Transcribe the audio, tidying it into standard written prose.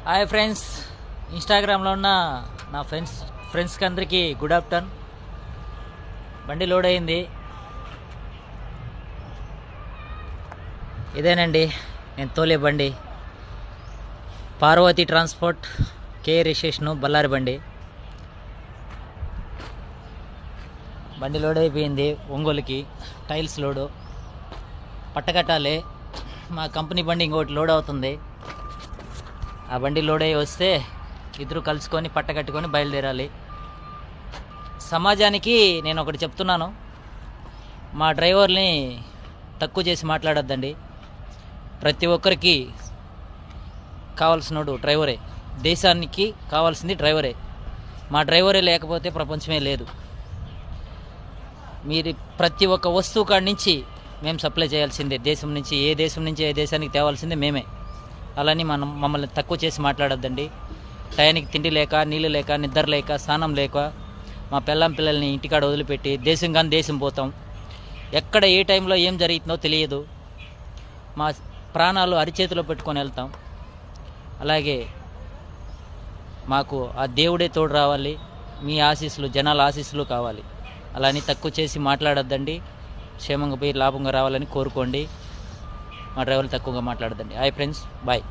Hi friends, ఇన్స్టాగ్రామ్లో ఉన్న నా ఫ్రెండ్స్కి అందరికీ గుడ్ ఆఫ్టర్నూన్. బండి లోడ్ అయింది. ఇదేనండి నేను తోలే బండి. పార్వతి ట్రాన్స్పోర్ట్, కే రిజిస్ట్రేషను, బళ్ళారి బండి. బండి లోడ్ అయిపోయింది. ఒంగోలుకి టైల్స్ లోడు పట్టకట్టాలి. మా కంపెనీ బండి ఇంకోటి లోడ్ అవుతుంది. ఆ బండి లోడ్ అయ్యి వస్తే ఇద్దరు కలుసుకొని పట్టకట్టుకొని బయలుదేరాలి. సమాజానికి నేను ఒకటి చెప్తున్నాను, మా డ్రైవర్ని తక్కువ చేసి మాట్లాడొద్దండి. ప్రతి ఒక్కరికి కావాల్సినోడు డ్రైవరే. దేశానికి కావాల్సింది డ్రైవరే. మా డ్రైవరే లేకపోతే ప్రపంచమే లేదు. మీరు ప్రతి ఒక్క వస్తువు కాడి నుంచి మేము సప్లై చేయాల్సిందే. దేశం నుంచి ఏ దేశానికి తేవాల్సిందే మేమే. అలాని మమ్మల్ని తక్కువ చేసి మాట్లాడొద్దండి. టయానికి తిండి లేక, నీళ్ళు లేక, నిద్ర లేక, స్నానం లేక మా పిల్లల్ని ఇంటికాడ వదిలిపెట్టి దేశం పోతాం. ఎక్కడ ఏ టైంలో ఏం జరుగుతుందో తెలియదు. మా ప్రాణాలు అరిచేతిలో పెట్టుకొని వెళ్తాం. అలాగే మాకు ఆ దేవుడే తోడు రావాలి. మీ ఆశీస్సులు, జనాల ఆశీస్సులు కావాలి. అలాని తక్కువ చేసి మాట్లాడొద్దండి. క్షేమంగా పోయి లాభంగా రావాలని కోరుకోండి. మా డ్రైవర్లు తక్కువగా మాట్లాడదండి. Hi friends, bye.